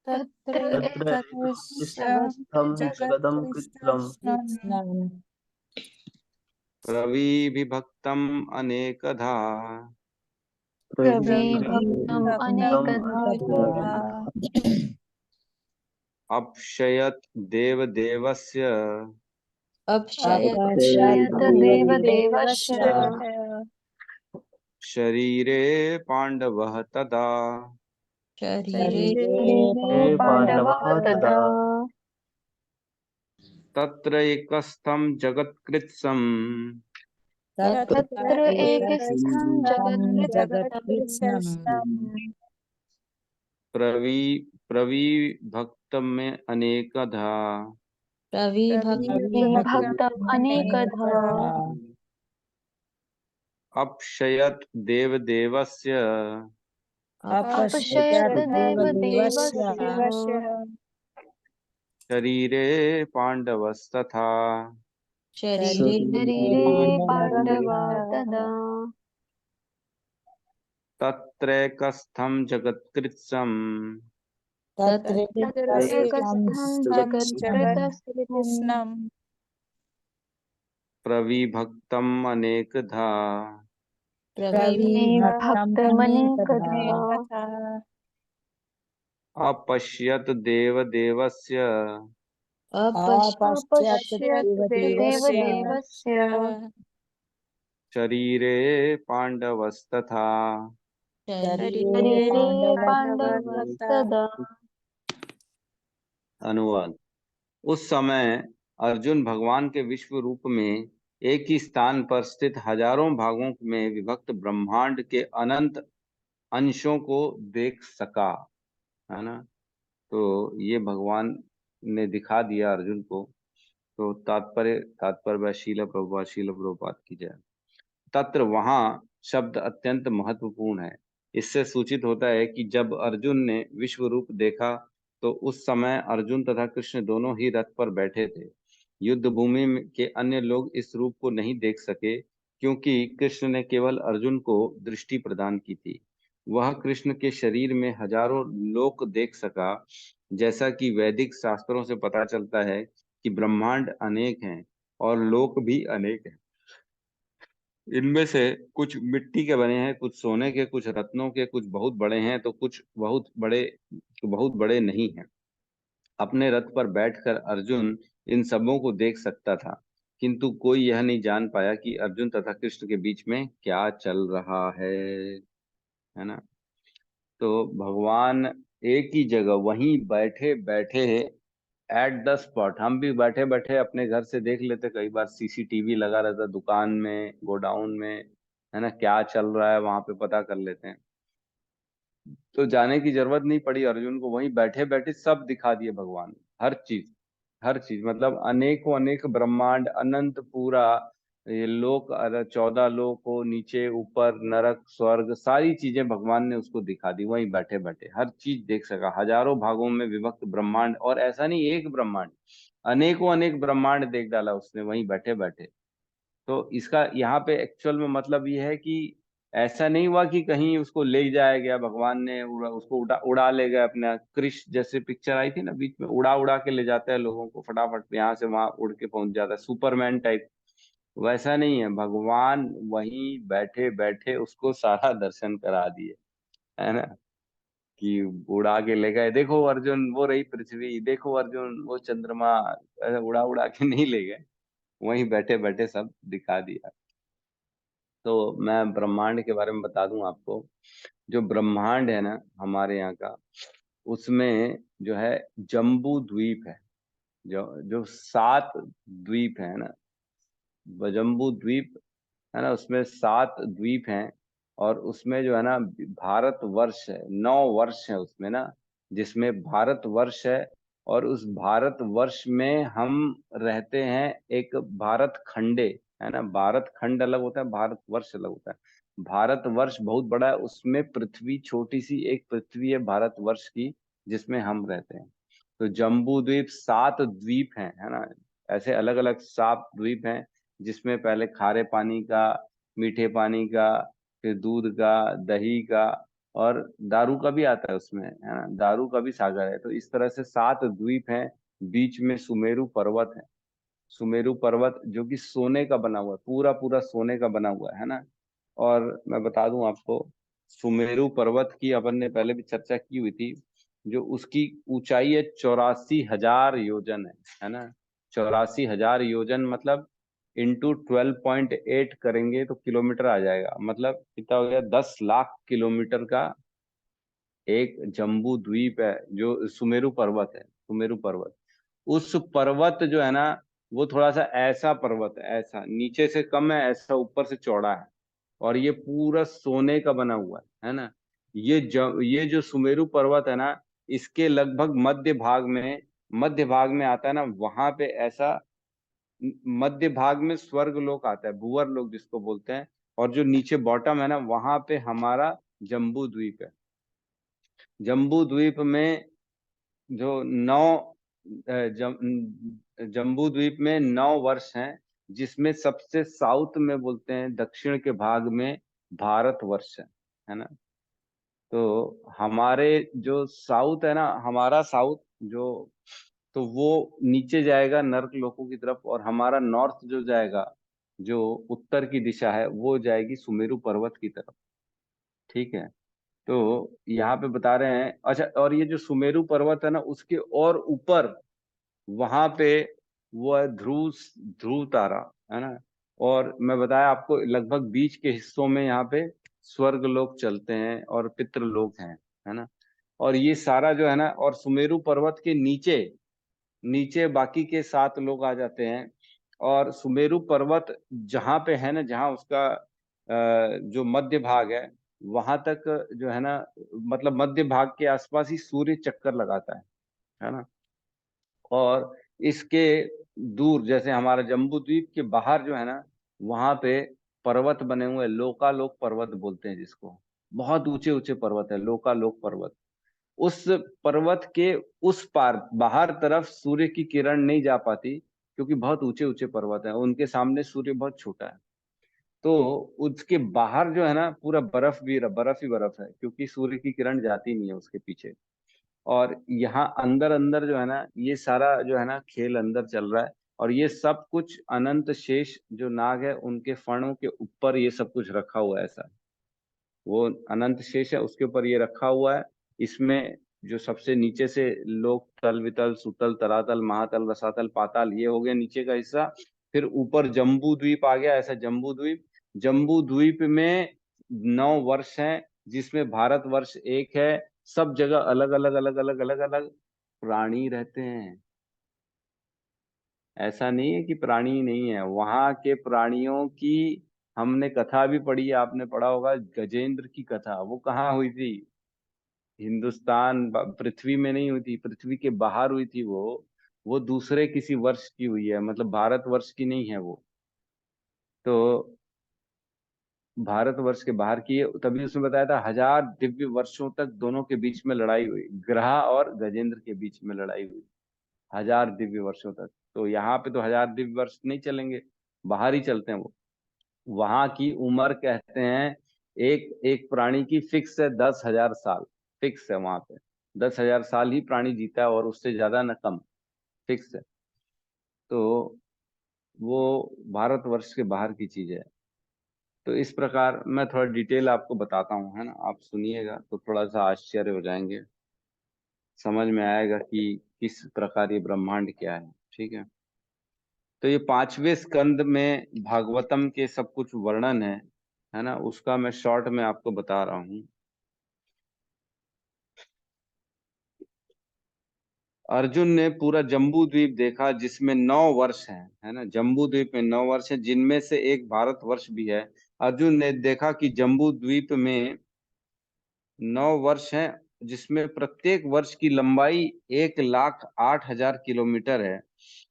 तत्र तत्र एकस्तं जगदं कृत्स्नं कृष्णं प्रविभक्तम् अनेकधा प्रविभक्तम् प्रविभक्तं अनेकधा अनेकधा अपश्यत् देवदेवस्य अपश्यत् देवदेवस्य शरीरे पाण्डवः तदा। शरीरे हे पाण्डवः पाण्डवः तदा तदा तत्र एकस्थं जगत्कृत्स्नं तत्र तत्र एकस्थं एकस्थं जगत्कृत्स्नं जगत्कृत्स्नं प्रवि प्रविभक्तम् अनेकधा प्रविभक्तम् विभक्तम् अनेकधा अनेकधा अपश्यत् देवदेवस्य अपश्यत् अपश्यत् देवदेवस्य देवदेवस्य शरीरे पाण्डवस्तथा। शरीरे शरीरे पाण्डवा पाण्डवस्तथा तदा तत्रैकस्थं जगत्कृत्स्नं तत्र तत्र एकस्थं एकस्थं जगत्कृत्स्नं जगत्कृत्स्नं प्रविभक्तम् अनेकधा। प्रविभक्तम् अनेकधा विभक्तमनेकधा अपश्यत् देवदेवस्य अपश्यत् अपश्यत् देवदेवस्य देवदेवस्य शरीरे पाण्डवस्तथा। शरीरे शरीरे पाण्डवस्तथा पाण्डवस्तदा अनुवाद। उस समय अर्जुन भगवान के विश्व रूप में एक ही स्थान पर स्थित हजारों भागों में विभक्त ब्रह्मांड के अनंत अंशों को देख सका, है ना। तो ये भगवान ने दिखा दिया अर्जुन को। तो तात्पर्य तात्पर्य शील प्रभुपाद की जय। तत्र वहां शब्द अत्यंत महत्वपूर्ण है। इससे सूचित होता है कि जब अर्जुन ने विश्व रूप देखा तो उस समय अर्जुन तथा कृष्ण दोनों ही रथ पर बैठे थे। युद्ध भूमि के अन्य लोग इस रूप को नहीं देख सके क्योंकि कृष्ण ने केवल अर्जुन को दृष्टि प्रदान की थी। वह कृष्ण के शरीर में हजारों लोक देख सका। जैसा कि वैदिक शास्त्रों से पता चलता है कि ब्रह्मांड अनेक हैं और लोक भी अनेक हैं। इनमें से कुछ मिट्टी के बने हैं, कुछ सोने के, कुछ रत्नों के, कुछ बहुत बड़े हैं तो कुछ बहुत बड़े नहीं हैं। अपने रथ पर बैठकर अर्जुन इन सबों को देख सकता था, किंतु कोई यह नहीं जान पाया कि अर्जुन तथा कृष्ण के बीच में क्या चल रहा है ना। तो भगवान एक ही जगह वहीं बैठे बैठे एट द स्पॉट, हम भी बैठे बैठे अपने घर से देख लेते, कई बार सीसीटीवी लगा रहता दुकान में, गोडाउन में, है ना, क्या चल रहा है वहां पे पता कर लेते हैं। तो जाने की जरूरत नहीं पड़ी अर्जुन को, वहीं बैठे बैठे सब दिखा दिए भगवान ने, हर चीज, हर चीज, मतलब अनेकों अनेक ब्रह्मांड, अनंत पूरा, ये लोक, 14 लोक हो, नीचे ऊपर नरक स्वर्ग, सारी चीजें भगवान ने उसको दिखा दी, वहीं बैठे बैठे हर चीज देख सका, हजारों भागों में विभक्त ब्रह्मांड, और ऐसा नहीं एक ब्रह्मांड, अनेकों अनेक ब्रह्मांड देख डाला उसने वहीं बैठे बैठे। तो इसका यहाँ पे एक्चुअल में मतलब ये है कि ऐसा नहीं हुआ कि कहीं उसको ले जाया गया भगवान ने, उसको उड़ा ले गया अपने, क्रिश जैसे पिक्चर आई थी ना बीच में, उड़ा उड़ा के ले जाता है लोगों को, फटाफट यहाँ से वहां उड़ के पहुंच जाता है, सुपरमैन टाइप। वैसा नहीं है, भगवान वहीं बैठे बैठे उसको सारा दर्शन करा दिए, है ना, कि उड़ा के ले गए, देखो अर्जुन वो रही पृथ्वी, देखो अर्जुन वो चंद्रमा, ऐसे उड़ा उड़ा के नहीं ले गए, वहीं बैठे बैठे सब दिखा दिया। तो मैं ब्रह्मांड के बारे में बता दूं आपको, जो ब्रह्मांड है ना हमारे यहाँ का, उसमें जो है जम्बू द्वीप है, जो जो 7 द्वीप है ना, जम्बू द्वीप है ना, उसमें 7 द्वीप हैं, और उसमें जो है ना भारत वर्ष है, 9 वर्ष है उसमें ना, जिसमें भारत वर्ष है, और उस भारत वर्ष में हम रहते हैं, एक भारत खंडे, है ना, भारत खंड अलग होता है, भारत वर्ष अलग होता है। भारत वर्ष बहुत बड़ा है, उसमें पृथ्वी छोटी सी एक पृथ्वी है भारत वर्ष की, जिसमें हम रहते हैं। तो जम्बू द्वीप 7 द्वीप हैं, है ना, ऐसे अलग अलग 7 द्वीप हैं, जिसमें पहले खारे पानी का, मीठे पानी का, फिर दूध का, दही का, और दारू का भी आता है उसमें, है ना, दारू का भी सागर है। तो इस तरह से 7 द्वीप हैं। बीच में सुमेरु पर्वत है, सुमेरु पर्वत जो कि सोने का बना हुआ है, पूरा पूरा सोने का बना हुआ है ना। और मैं बता दूं आपको, सुमेरु पर्वत की अपन ने पहले भी चर्चा की हुई थी, जो उसकी ऊंचाई है 84,000 योजन है ना, 84,000 योजन, मतलब इंटू 12.8 करेंगे तो किलोमीटर आ जाएगा, मतलब कितना हो गया, 10 लाख किलोमीटर का एक जम्बू द्वीप है, जो सुमेरु पर्वत है, सुमेरु पर्वत। उस पर्वत जो है ना, वो थोड़ा सा ऐसा पर्वत है, ऐसा नीचे से कम है, ऐसा ऊपर से चौड़ा है, और ये पूरा सोने का बना हुआ है ना। ये जो सुमेरु पर्वत है ना, इसके लगभग मध्य भाग में आता है ना, वहां पे ऐसा मध्य भाग में स्वर्ग लोक आता है, भूवर लोक जिसको बोलते हैं, और जो नीचे बॉटम है ना, वहां पे हमारा जम्बू द्वीप है। जम्बू द्वीप में जो जम्बू द्वीप में 9 वर्ष हैं, जिसमें सबसे साउथ में बोलते हैं, दक्षिण के भाग में भारत वर्ष है ना। तो हमारे जो साउथ है ना, हमारा साउथ जो, तो वो नीचे जाएगा नर्क लोकों की तरफ, और हमारा नॉर्थ जो जाएगा, जो उत्तर की दिशा है, वो जाएगी सुमेरु पर्वत की तरफ। ठीक है। तो यहाँ पे बता रहे हैं, अच्छा, और ये जो सुमेरु पर्वत है ना, उसके और ऊपर वहां पे वो है ध्रुव तारा, है ना। और मैं बताया आपको, लगभग बीच के हिस्सों में यहाँ पे स्वर्ग लोक चलते हैं और पितृलोक हैं, है ना। और ये सारा जो है ना, और सुमेरु पर्वत के नीचे नीचे बाकी के 7 लोग आ जाते हैं। और सुमेरु पर्वत जहाँ पे है ना, जहाँ उसका जो मध्य भाग है, वहां तक जो है ना, मतलब मध्य भाग के आसपास ही सूर्य चक्कर लगाता है ना। और इसके दूर, जैसे हमारा जम्बू द्वीप के बाहर जो है ना, वहां पे पर्वत बने हुए, लोकालोक पर्वत बोलते हैं जिसको, बहुत ऊंचे ऊंचे पर्वत है, लोकालोक पर्वत। उस पर्वत के उस पार बाहर तरफ सूर्य की किरण नहीं जा पाती, क्योंकि बहुत ऊंचे ऊंचे पर्वत है, उनके सामने सूर्य बहुत छोटा है। तो उसके बाहर जो है ना, पूरा बर्फ ही बर्फ है, क्योंकि सूर्य की किरण जाती नहीं है उसके पीछे। और यहाँ अंदर अंदर जो है ना, ये सारा जो है ना खेल अंदर चल रहा है। और ये सब कुछ अनंत शेष जो नाग है, उनके फणों के ऊपर ये सब कुछ रखा हुआ है, ऐसा, वो अनंत शेष है, उसके ऊपर ये रखा हुआ है। इसमें जो सबसे नीचे से लोक तल, वितल, सुतल, तलातल, महातल, रसातल, पाताल, ये हो गया नीचे का हिस्सा। फिर ऊपर जम्बू द्वीप आ गया, ऐसा जम्बू द्वीप में 9 वर्ष हैं, जिसमें भारत वर्ष एक है, सब जगह अलग अलग अलग अलग अलग अलग प्राणी रहते हैं। ऐसा नहीं है कि प्राणी नहीं है, वहां के प्राणियों की हमने कथा भी पढ़ी है, आपने पढ़ा होगा गजेंद्र की कथा। वो कहाँ हुई थी? हिंदुस्तान पृथ्वी में नहीं हुई थी, पृथ्वी के बाहर हुई थी वो दूसरे किसी वर्ष की हुई है, मतलब भारत वर्ष की नहीं है वो। तो भारत वर्ष के बाहर की है, तभी उसमें बताया था 1000 दिव्य वर्षों तक दोनों के बीच में लड़ाई हुई, ग्रह और गजेंद्र के बीच में लड़ाई हुई 1000 दिव्य वर्षों तक। तो यहाँ पे तो 1000 दिव्य वर्ष नहीं चलेंगे, बाहर ही चलते हैं वो। वहां की उम्र कहते हैं एक एक प्राणी की फिक्स है 10,000 साल, फिक्स है वहां पे। 10,000 साल ही प्राणी जीता है और उससे ज्यादा न कम, फिक्स है। तो वो भारतवर्ष के बाहर की चीज है। तो इस प्रकार मैं थोड़ा डिटेल आपको बताता हूँ, है ना, आप सुनिएगा तो थोड़ा सा आश्चर्य हो जाएंगे, समझ में आएगा कि किस प्रकार ये ब्रह्मांड क्या है। ठीक है, तो ये 5वें स्कंद में भागवतम के सब कुछ वर्णन है ना, उसका मैं शॉर्ट में आपको बता रहा हूँ। अर्जुन ने पूरा जम्बू द्वीप देखा जिसमें 9 वर्ष हैं, है ना, जम्बू द्वीप में 9 वर्ष है जिनमें से एक भारतवर्ष भी है। अर्जुन ने देखा कि जम्बू द्वीप में 9 वर्ष हैं जिसमें प्रत्येक वर्ष की लंबाई 1,08,000 किलोमीटर है।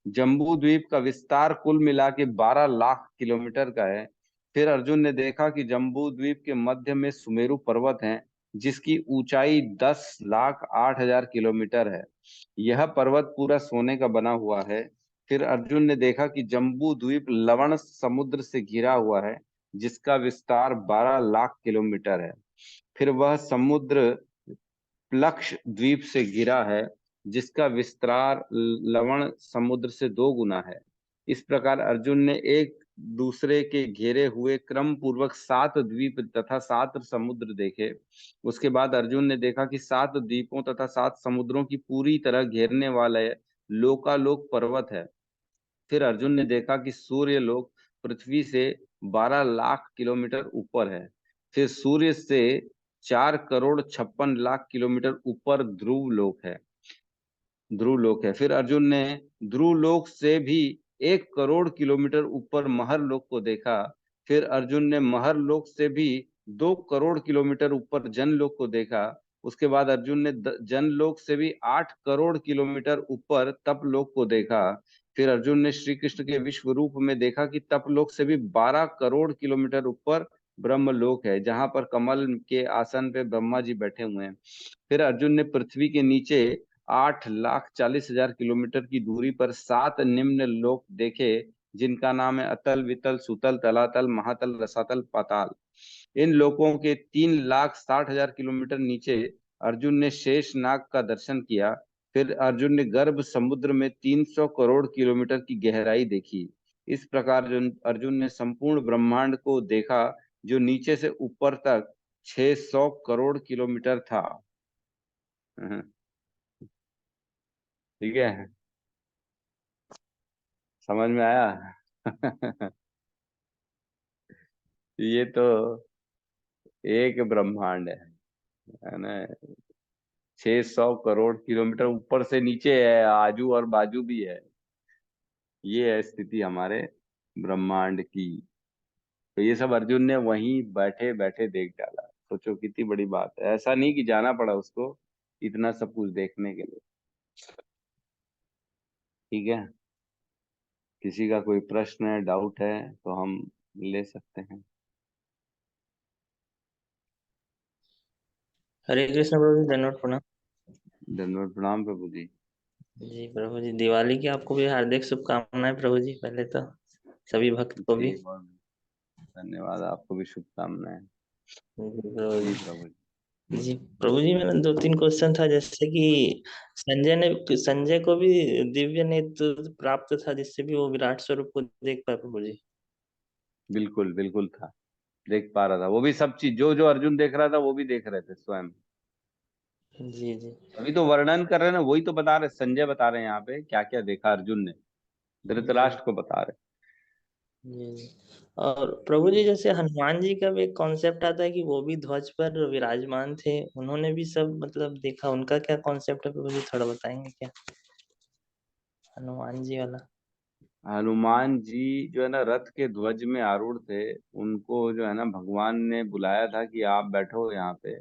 जम्बू द्वीप का विस्तार कुल मिला के 12 लाख किलोमीटर का है। फिर अर्जुन ने देखा कि जम्बू द्वीप के मध्य में सुमेरु पर्वत है जिसकी ऊंचाई 10,08,000 किलोमीटर है। यह पर्वत पूरा सोने का बना हुआ है। फिर अर्जुन ने देखा कि जम्बू द्वीप लवण समुद्र से घिरा हुआ है जिसका विस्तार 12 लाख किलोमीटर है। फिर वह समुद्र प्लक्ष द्वीप से घिरा है जिसका विस्तार लवण समुद्र से 2 गुना है। इस प्रकार अर्जुन ने एक दूसरे के घेरे हुए क्रम पूर्वक 7 द्वीप तथा 7 समुद्र देखे। उसके बाद अर्जुन ने देखा कि 7 द्वीपों तथा 7 समुद्रों की पूरी तरह घेरने वाले लोकालोक पर्वत है। फिर अर्जुन ने देखा कि सूर्य लोक पृथ्वी से 12 लाख किलोमीटर ऊपर है। फिर सूर्य से 4,56,00,000 किलोमीटर ऊपर ध्रुव लोक है। फिर अर्जुन ने ध्रुव लोक से भी 1 करोड़ किलोमीटर ऊपर महर लोक को देखा। फिर अर्जुन ने महर लोक से भी 2 करोड़ किलोमीटर ऊपर जनलोक को देखा। उसके बाद अर्जुन ने जनलोक से भी 8 करोड़ किलोमीटर ऊपर तपलोक को देखा। फिर अर्जुन ने श्री कृष्ण के विश्व रूप में देखा कि तपलोक से भी 12 करोड़ किलोमीटर ऊपर ब्रह्मलोक है जहां पर कमल के आसन पे ब्रह्मा जी बैठे हुए हैं। फिर अर्जुन ने पृथ्वी के नीचे 8,40,000 किलोमीटर की दूरी पर 7 निम्न लोक देखे जिनका नाम है अतल, वितल, सुतल, तलातल, महातल, रसातल, पाताल। इन लोकों के 3,60,000 किलोमीटर नीचे अर्जुन ने शेष नाग का दर्शन किया। फिर अर्जुन ने गर्भ समुद्र में 300 करोड़ किलोमीटर की गहराई देखी। इस प्रकार अर्जुन ने संपूर्ण ब्रह्मांड को देखा जो नीचे से ऊपर तक 600 करोड़ किलोमीटर था। ठीक है, समझ में आया? ये तो एक ब्रह्मांड है ना, 600 करोड़ किलोमीटर ऊपर से नीचे है, आजू और बाजू भी है। ये है स्थिति हमारे ब्रह्मांड की। तो ये सब अर्जुन ने वहीं बैठे बैठे देख डाला। सोचो कितनी बड़ी बात है, ऐसा नहीं कि जाना पड़ा उसको इतना सब कुछ देखने के लिए। ठीक है, किसी का कोई प्रश्न है, डाउट है तो हम ले सकते हैं। हरे कृष्ण प्रभु जी, धन्यवाद प्रणाम। धन्यवाद, प्रणाम प्रभु जी। जी प्रभु जी, दिवाली की आपको भी हार्दिक शुभकामनाएं प्रभु जी, पहले तो सभी भक्त को भी। जी बहुत धन्यवाद, आपको भी शुभकामनाएं। जी प्रभु जी जी। प्रभु जी। जी प्रभु जी, मेरा 2-3 क्वेश्चन था, जैसे कि संजय को भी दिव्य नेत्र प्राप्त था जिससे भी वो विराट स्वरूप को देख पाए प्रभु जी। बिल्कुल बिल्कुल था, देख पा रहा था वो भी, सब चीज जो जो अर्जुन देख रहा था वो भी देख रहे थे स्वयं। जी जी। अभी तो वर्णन कर रहे हैं ना, वही तो बता रहे, संजय बता रहे हैं यहाँ पे क्या क्या देखा अर्जुन ने, जी धृतराष्ट्र को बता रहे। जी जी। और प्रभु जी जैसे हनुमान जी का भी एक कॉन्सेप्ट आता है कि वो भी ध्वज पर विराजमान थे, उन्होंने भी सब मतलब देखा, उनका क्या कॉन्सेप्ट है प्रभु जी, थोड़ा बताएंगे क्या हनुमान जी वाला? हनुमान जी जो है ना रथ के ध्वज में आरूढ़ थे। उनको जो है ना भगवान ने बुलाया था कि आप बैठो यहाँ पे।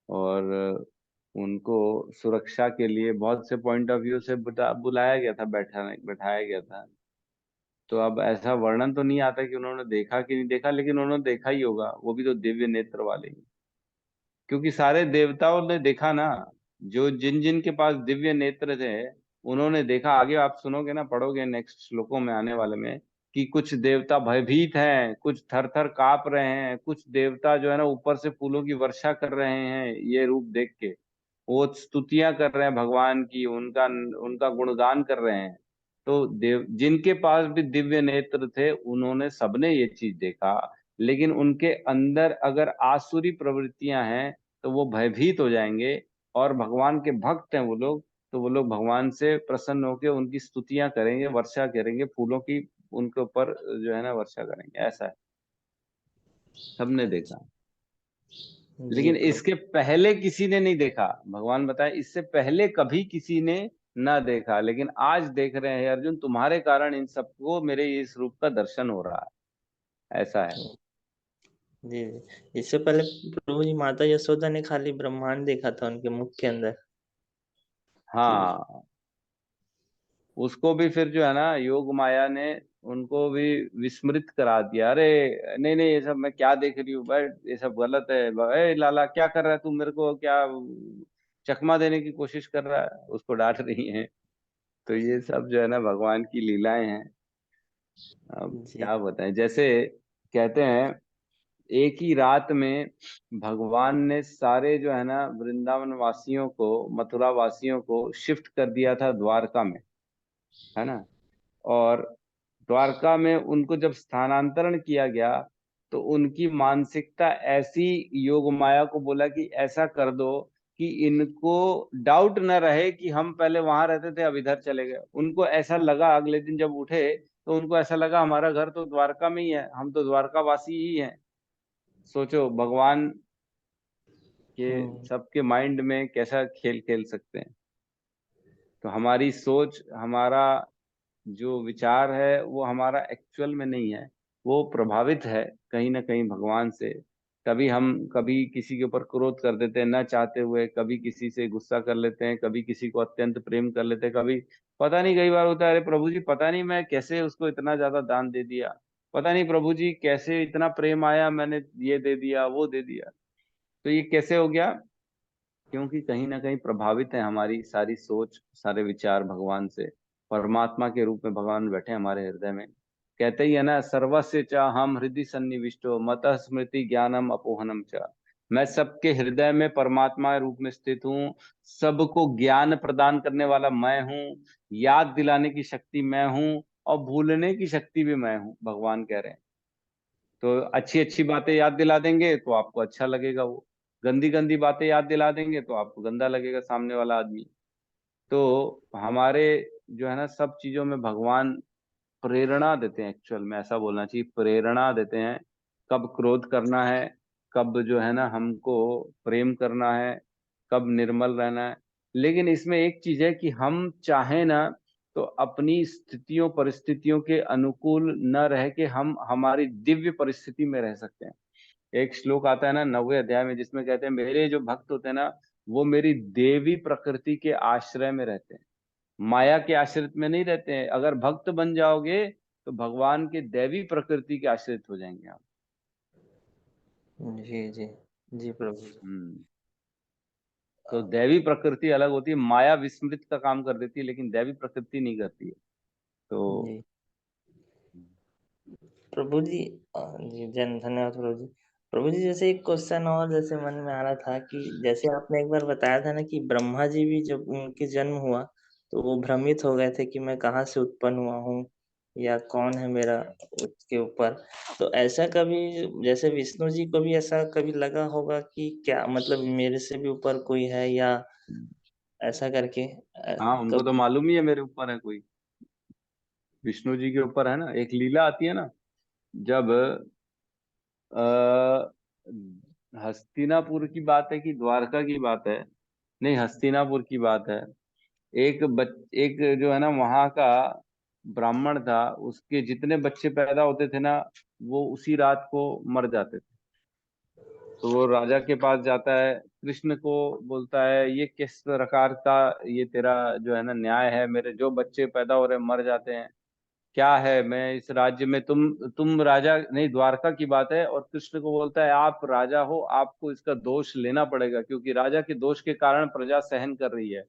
और उनको सुरक्षा के लिए बहुत से पॉइंट ऑफ व्यू से बुलाया गया था, बैठाया गया था। तो अब ऐसा वर्णन तो नहीं आता कि उन्होंने देखा कि नहीं देखा, लेकिन उन्होंने देखा ही होगा, वो भी तो दिव्य नेत्र वाले ही। क्योंकि सारे देवताओं ने देखा ना, जो जिन जिन के पास दिव्य नेत्र थे उन्होंने देखा। आगे आप सुनोगे ना, पढ़ोगे नेक्स्ट श्लोकों में आने वाले में, कि कुछ देवता भयभीत हैं, कुछ थर थर कांप रहे हैं, कुछ देवता जो है ना ऊपर से फूलों की वर्षा कर रहे हैं ये रूप देख के। वो स्तुतियां कर रहे हैं भगवान की, उनका उनका गुणगान कर रहे हैं। तो देव जिनके पास भी दिव्य नेत्र थे उन्होंने सबने ये चीज देखा। लेकिन उनके अंदर अगर आसुरी प्रवृत्तियां हैं तो वो भयभीत हो जाएंगे। और भगवान के भक्त हैं वो लोग, तो वो लोग भगवान से प्रसन्न होकर उनकी स्तुतियां करेंगे, वर्षा करेंगे फूलों की, उनके ऊपर जो है ना वर्षा करेंगे। ऐसा है, सबने देखा। जी लेकिन प्रभु। इसके पहले किसी ने नहीं देखा। भगवान बताए इससे पहले कभी किसी ने ना देखा, लेकिन आज देख रहे हैं अर्जुन, तुम्हारे कारण इन सबको मेरे इस रूप का दर्शन हो रहा है। ऐसा है। जी जी, इससे पहले प्रभु जी माता यशोदा ने खाली ब्रह्मांड देखा था उनके मुख के अंदर कि हाँ, उसको भी फिर जो है ना योग माया ने उनको भी विस्मृत करा दिया। अरे नहीं नहीं, ये सब मैं क्या देख रही हूँ भाई, ये सब गलत है। ए लाला क्या कर रहा है तू, मेरे को क्या चकमा देने की कोशिश कर रहा है, उसको डांट रही है। तो ये सब जो है ना भगवान की लीलाएं हैं। अब जी क्या बताएं, जैसे कहते हैं एक ही रात में भगवान ने सारे जो है ना वृंदावन वासियों को, मथुरा वासियों को शिफ्ट कर दिया था द्वारका में, है ना। और द्वारका में उनको जब स्थानांतरण किया गया तो उनकी मानसिकता ऐसी, योग माया को बोला कि ऐसा कर दो कि इनको डाउट न रहे कि हम पहले वहां रहते थे अब इधर चले गए। उनको ऐसा लगा, अगले दिन जब उठे तो उनको ऐसा लगा हमारा घर तो द्वारका में ही है, हम तो द्वारका वासी ही हैं। सोचो भगवान के हम्म सबके माइंड में कैसा खेल खेल सकते हैं। तो हमारी सोच, हमारा जो विचार है वो हमारा एक्चुअल में नहीं है, वो प्रभावित है कहीं ना कहीं भगवान से। कभी किसी के ऊपर क्रोध कर देते हैं ना चाहते हुए, कभी किसी से गुस्सा कर लेते हैं, कभी किसी को अत्यंत प्रेम कर लेते हैं, कभी पता नहीं, कई बार होता है अरे प्रभु जी पता नहीं मैं कैसे उसको इतना ज्यादा दान दे दिया, पता नहीं प्रभु जी कैसे इतना प्रेम आया, मैंने ये दे दिया वो दे दिया। तो ये कैसे हो गया? क्योंकि कहीं ना कहीं प्रभावित है हमारी सारी सोच, सारे विचार भगवान से। परमात्मा के रूप में भगवान बैठे हैं हमारे हृदय में। कहते ही है ना, सर्वस्य च हम हृदय सन्निविष्टो मतः स्मृति ज्ञानम अपोहनम च। मैं सबके हृदय में परमात्मा रूप में स्थित हूँ। सबको ज्ञान प्रदान करने वाला मैं हूँ। याद दिलाने की शक्ति मैं हूँ, और भूलने की शक्ति भी मैं हूँ, भगवान कह रहे हैं। तो अच्छी अच्छी बातें याद दिला देंगे तो आपको अच्छा लगेगा, वो गंदी गंदी बातें याद दिला देंगे तो आपको गंदा लगेगा सामने वाला आदमी। तो हमारे जो है ना सब चीजों में भगवान प्रेरणा देते हैं, एक्चुअल में ऐसा बोलना चाहिए, प्रेरणा देते हैं। कब क्रोध करना है, कब जो है ना हमको प्रेम करना है, कब निर्मल रहना है। लेकिन इसमें एक चीज है कि हम चाहे ना तो अपनी स्थितियों परिस्थितियों के अनुकूल न रह के हम हमारी दिव्य परिस्थिति में रह सकते हैं। एक श्लोक आता है ना 9वें अध्याय में, जिसमें कहते हैं मेरे जो भक्त होते हैं ना वो मेरी देवी प्रकृति के आश्रय में रहते हैं, माया के आश्रित में नहीं रहते हैं। अगर भक्त बन जाओगे तो भगवान के दैवी प्रकृति के आश्रित हो जाएंगे आप। जी जी जी प्रभु जी। हम्म। तो दैवी प्रकृति अलग होती है, माया विस्मृत का काम कर देती है लेकिन दैवी प्रकृति नहीं करती है। तो जी प्रभु जी, जी जन धन्यवाद प्रभु जी। प्रभु जी जैसे एक क्वेश्चन और जैसे मन में आ रहा था कि जैसे आपने एक बार बताया था ना कि ब्रह्मा जी भी जब उनके जन्म हुआ तो वो भ्रमित हो गए थे कि मैं कहाँ से उत्पन्न हुआ हूँ या कौन है मेरा उसके ऊपर। तो ऐसा कभी जैसे विष्णु जी को भी ऐसा कभी लगा होगा कि क्या मतलब मेरे से भी ऊपर कोई है या ऐसा करके हाँ, उनको तो मालूम ही है मेरे ऊपर है कोई। विष्णु जी के ऊपर है ना, एक लीला आती है ना जब अ, हस्तिनापुर की बात है कि द्वारका की बात है? नहीं, हस्तिनापुर की बात है। एक जो है ना वहाँ का ब्राह्मण था, उसके जितने बच्चे पैदा होते थे ना, वो उसी रात को मर जाते थे। तो वो राजा के पास जाता है, कृष्ण को बोलता है ये किस प्रकार का ये तेरा जो है ना न्याय है, मेरे जो बच्चे पैदा हो रहे हैं मर जाते हैं, क्या है मैं इस राज्य में, तुम राजा नहीं, द्वारका की बात है। और कृष्ण को बोलता है आप राजा हो, आपको इसका दोष लेना पड़ेगा, क्योंकि राजा के दोष के कारण प्रजा सहन कर रही है।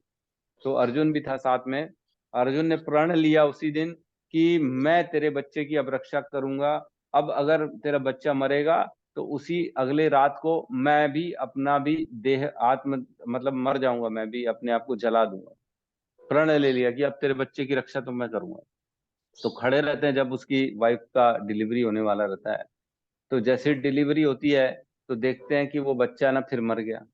तो अर्जुन भी था साथ में। अर्जुन ने प्रण लिया उसी दिन कि मैं तेरे बच्चे की अब रक्षा करूंगा। अब अगर तेरा बच्चा मरेगा तो उसी अगले रात को मैं भी अपना भी देह आत्म मतलब मर जाऊंगा, मैं भी अपने आप को जला दूंगा। प्रण ले लिया कि अब तेरे बच्चे की रक्षा तो मैं करूंगा। तो खड़े रहते हैं जब उसकी वाइफ का डिलीवरी होने वाला रहता है, तो जैसे डिलीवरी होती है तो देखते हैं कि वो बच्चा ना फिर मर गया।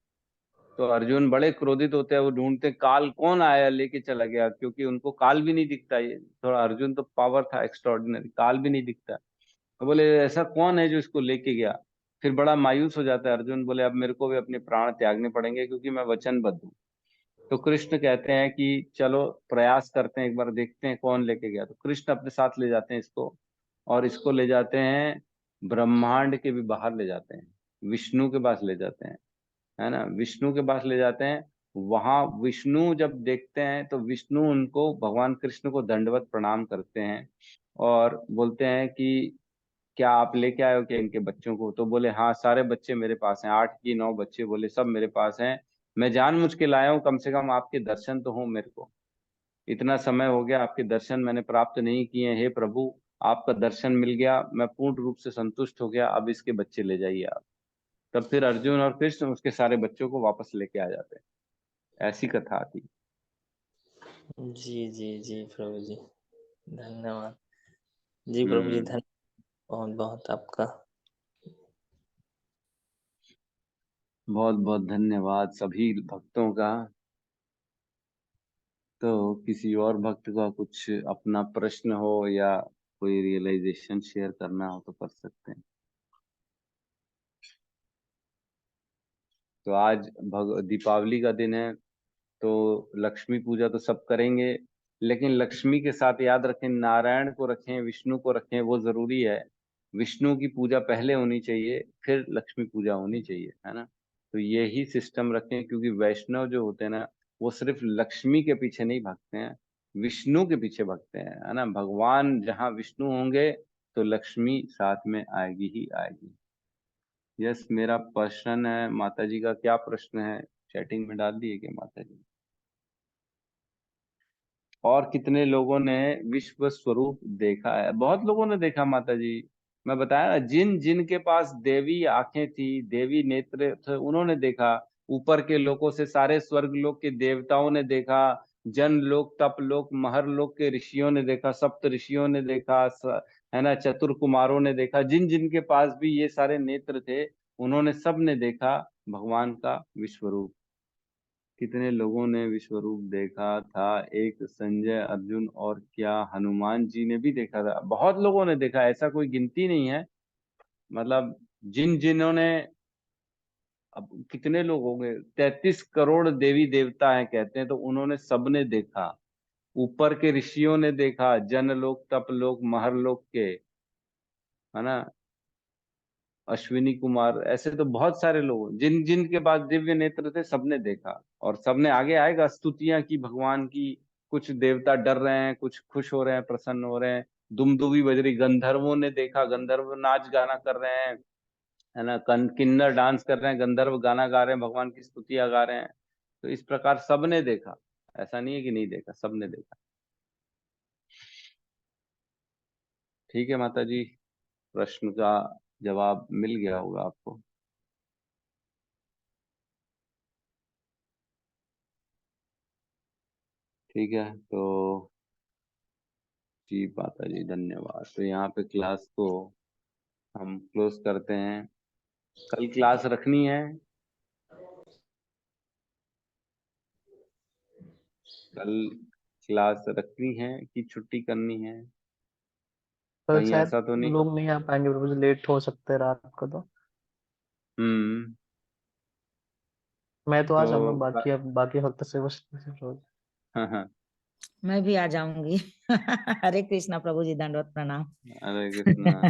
तो अर्जुन बड़े क्रोधित होते हैं, वो ढूंढते हैं काल कौन आया लेके चला गया, क्योंकि उनको काल भी नहीं दिखता। ये थोड़ा अर्जुन तो पावर था एक्स्ट्रॉर्डिनरी, काल भी नहीं दिखता। तो बोले ऐसा कौन है जो इसको लेके गया? फिर बड़ा मायूस हो जाता है अर्जुन, बोले अब मेरे को भी अपने प्राण त्यागने पड़ेंगे क्योंकि मैं वचनबद्ध हूँ। तो कृष्ण कहते हैं कि चलो प्रयास करते हैं, एक बार देखते हैं कौन लेके गया। तो कृष्ण अपने साथ ले जाते हैं इसको, और इसको ले जाते हैं ब्रह्मांड के भी बाहर ले जाते हैं, विष्णु के पास ले जाते हैं, है ना, विष्णु के पास ले जाते हैं। वहां विष्णु जब देखते हैं तो विष्णु उनको, भगवान कृष्ण को दंडवत प्रणाम करते हैं और बोलते हैं कि क्या आप लेके आए हो क्या इनके बच्चों को? तो बोले हाँ सारे बच्चे मेरे पास हैं, 8 की 9 बच्चे बोले सब मेरे पास हैं। मैं जानबूझ के लाया हूँ, कम से कम आपके दर्शन तो हो मेरे को। इतना समय हो गया आपके दर्शन मैंने प्राप्त नहीं किए, हे प्रभु आपका दर्शन मिल गया, मैं पूर्ण रूप से संतुष्ट हो गया, अब इसके बच्चे ले जाइए आप। तब फिर अर्जुन और कृष्ण उसके सारे बच्चों को वापस लेके आ जाते हैं। ऐसी कथा आती। जी जी जी प्रभु जी, धन्यवाद। जी प्रभु जी, हम्म। धन्यवाद बहुत बहुत आपका। बहुत बहुत धन्यवाद सभी भक्तों का। तो किसी और भक्त का कुछ अपना प्रश्न हो या कोई रियलाइजेशन शेयर करना हो तो कर सकते हैं। तो आज दीपावली का दिन है, तो लक्ष्मी पूजा तो सब करेंगे, लेकिन लक्ष्मी के साथ याद रखें नारायण को रखें, विष्णु को रखें, वो जरूरी है। विष्णु की पूजा पहले होनी चाहिए, फिर लक्ष्मी पूजा होनी चाहिए, है ना। तो यही सिस्टम रखें, क्योंकि वैष्णव जो होते हैं ना, वो सिर्फ लक्ष्मी के पीछे नहीं भागते हैं, विष्णु के पीछे भागते हैं, है ना। भगवान जहाँ विष्णु होंगे तो लक्ष्मी साथ में आएगी ही आएगी। यस, मेरा प्रश्न है माता जी का, क्या प्रश्न है? चैटिंग में डाल दिए क्या माता जी? और कितने लोगों ने विश्व स्वरूप देखा है? बहुत लोगों ने देखा माता जी। मैं बताया ना, जिन जिन के पास देवी आंखें थी, देवी नेत्र थे, उन्होंने देखा। ऊपर के लोगों से सारे स्वर्ग लोक के देवताओं ने देखा, जन लोक तप लोक महर लोक के ऋषियों ने देखा, सप्त ऋषियों ने देखा, है ना, चतुर कुमारों ने देखा, जिन जिन के पास भी ये सारे नेत्र थे उन्होंने सब ने देखा भगवान का विश्वरूप। कितने लोगों ने विश्वरूप देखा था? एक संजय, अर्जुन और क्या हनुमान जी ने भी देखा था? बहुत लोगों ने देखा, ऐसा कोई गिनती नहीं है। मतलब जिन जिन्होंने, अब कितने लोग होंगे, 33 करोड़ देवी देवता हैं कहते हैं, तो उन्होंने सबने देखा। ऊपर के ऋषियों ने देखा, जनलोक तपलोक महरलोक के, है ना, अश्विनी कुमार, ऐसे तो बहुत सारे लोग जिन जिन के पास दिव्य नेत्र थे सबने देखा। और सबने, आगे आएगा, स्तुतियां की भगवान की। कुछ देवता डर रहे हैं, कुछ खुश हो रहे हैं, प्रसन्न हो रहे हैं। दुमदुबी बज रही, गंधर्वों ने देखा, गंधर्व नाच गाना कर रहे हैं, है ना, किन्नर डांस कर रहे हैं, गंधर्व गाना गा रहे हैं, भगवान की स्तुतियां गा रहे हैं। तो इस प्रकार सबने देखा, ऐसा नहीं है कि नहीं देखा, सबने देखा। ठीक है माता जी, प्रश्न का जवाब मिल गया होगा आपको। ठीक है, तो जी माता जी धन्यवाद। तो यहाँ पे क्लास को हम क्लोज करते हैं। कल क्लास रखनी है? कल क्लास रखनी है कि छुट्टी करनी है? तो कहीं शायद ऐसा तो नहीं? लोग नहीं आ पाएंगे प्रभु जी, लेट हो सकते हैं रात को। तो मैं तो आ जाऊंगा, तो बाकी अब बाकी वक्त से बस रोज। हाँ हाँ, मैं भी आ जाऊंगी। हरे कृष्णा प्रभु जी, दंडवत प्रणाम। हरे कृष्णा।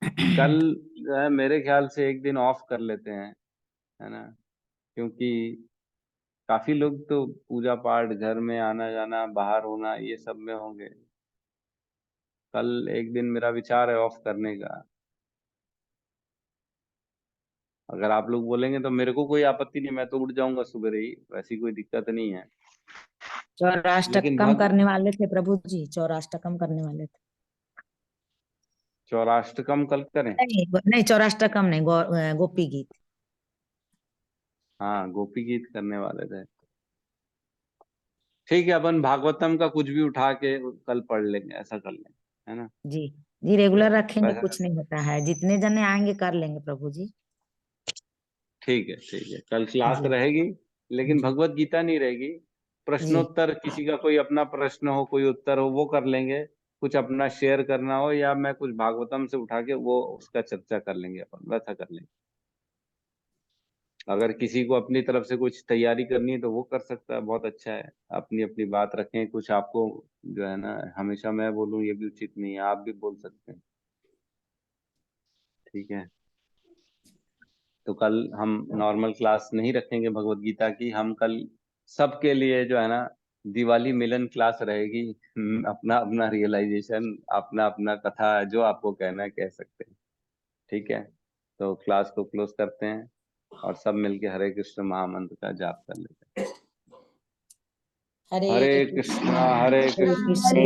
कल जो है मेरे ख्याल से एक दिन ऑफ कर लेते हैं, है ना, क्योंकि काफी लोग तो पूजा पाठ, घर में आना जाना, बाहर होना, ये सब में होंगे। कल एक दिन मेरा विचार है ऑफ करने का। अगर आप लोग बोलेंगे तो मेरे को कोई आपत्ति नहीं, मैं तो उठ जाऊंगा सुबह ही, वैसी कोई दिक्कत नहीं है। लेकिन चौराष्टकम करने वाले थे प्रभु जी, चौराष्टकम करने वाले थे। चौराष्टकम कल करें? नहीं चौराष्टकम नहीं, गोपी गीत। हाँ, गोपी गीत करने वाले थे। ठीक है, अपन भागवतम का कुछ भी उठा के कल पढ़ लेंगे, ऐसा कर लेंगे, है ना। जी जी, रेगुलर रखेंगे, वैसे कुछ नहीं होता है, जितने जने आएंगे कर लेंगे प्रभु जी। ठीक है, ठीक है, कल क्लास जी रहेगी, लेकिन जी भगवत गीता नहीं रहेगी। जी प्रश्नोत्तर, किसी का कोई अपना प्रश्न हो, कोई उत्तर हो, वो कर लेंगे। कुछ अपना शेयर करना हो, या मैं कुछ भागवतम से उठा के वो उसका चर्चा कर लेंगे, अपन वैसा कर लेंगे। अगर किसी को अपनी तरफ से कुछ तैयारी करनी है तो वो कर सकता है, बहुत अच्छा है। अपनी अपनी बात रखें, कुछ आपको जो है ना, हमेशा मैं बोलूं ये भी उचित नहीं है, आप भी बोल सकते हैं। ठीक है, तो कल हम नॉर्मल क्लास नहीं रखेंगे भगवत गीता की, हम कल सबके लिए जो है ना दिवाली मिलन क्लास रहेगी। अपना अपना रियलाइजेशन, अपना अपना कथा, जो आपको कहना है कह सकते हैं। ठीक है, तो क्लास को क्लोज करते हैं और सब मिलके हरे कृष्ण महामंत्र का जाप कर लेते हैं। हरे कृष्णा हरे हरे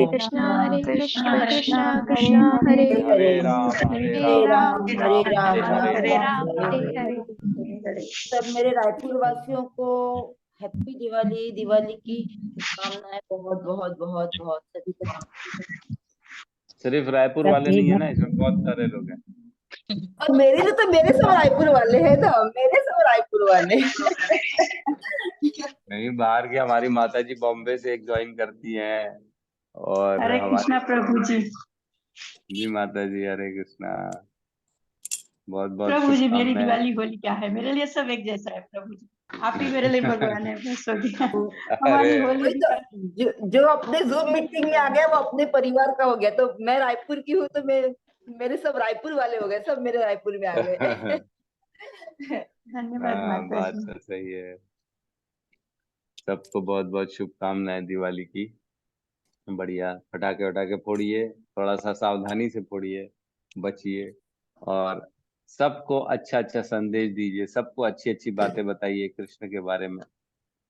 कृष्णा हरे कृष्णा कृष्णा कृष्णा कृष्ण कृष्णा हरे हरे हरे हरे राम हरे राम राम राम राम हरे हरे राम हरे हरे। सब मेरे रायपुर वासियों को हैप्पी दिवाली, दिवाली की शुभकामनाएं बहुत बहुत बहुत बहुत सभी को। सिर्फ रायपुर वाले नहीं है ना, इसमें बहुत सारे लोग हैं। और मेरे तो मेरे सब रायपुर वाले हैं ना, मेरे सब रायपुर वाले। नहीं, बाहर की हमारी माता जी बॉम्बे से एक ज्वाइन करती हैं, और हरे कृष्णा प्रभु जी। जी माता जी, हरे कृष्णा। बहुत बहुत प्रभु जी, मेरी शुभकामनाएं। दिवाली होली क्या है, मेरे लिए सब एक जैसा है प्रभु जी। आप ही मेरे लिए भगवान है, बस हो गया। हमारी अरे होली वही तो, जो अपने जूम मीटिंग में आ गया वो अपने परिवार का हो गया। तो मैं रायपुर की हूँ, तो मेरे सब रायपुर वाले हो गए, सब मेरे रायपुर में आ गए। धन्यवाद हाँ, माता बात जी। तो सही है। सबको बहुत बहुत शुभकामनाएं दिवाली की। बढ़िया पटाखे वटाखे फोड़िए, थोड़ा सा सावधानी से फोड़िए, बचिए, और सबको अच्छा अच्छा संदेश दीजिए, सबको अच्छी अच्छी बातें बताइए कृष्ण के बारे में,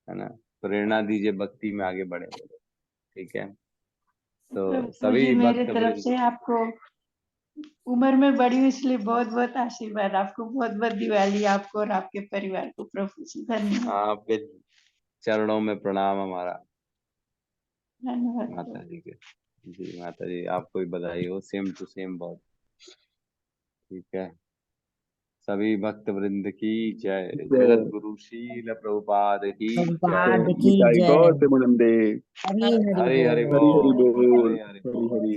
है ना। प्रेरणा दीजिए, भक्ति में आगे बढ़े। ठीक है, तो प्रभु जी, सभी मेरे भक्त तरफ वृंद, से आपको उम्र में बड़ी हूँ इसलिए बहुत बहुत आशीर्वाद, आपको बहुत बहुत दिवाली, आपको और आपके परिवार को प्रभु जी। धन्यवाद आपके चरणों में प्रणाम हमारा, धन्यवाद माता प्रभु। जी के। जी माता जी, आपको भी बधाई हो, सेम टू सेम, बहुत ठीक है। सभी भक्त वृंद की जय। जगत गुरु शील प्रभुपाद की जय। प्रभुपाद की निताई जय। गौर प्रेमानंदे। हरि हरि हरि हरि बोल। हरि हरि बोल, बोल, हरे हरि हरि बोल। हरि।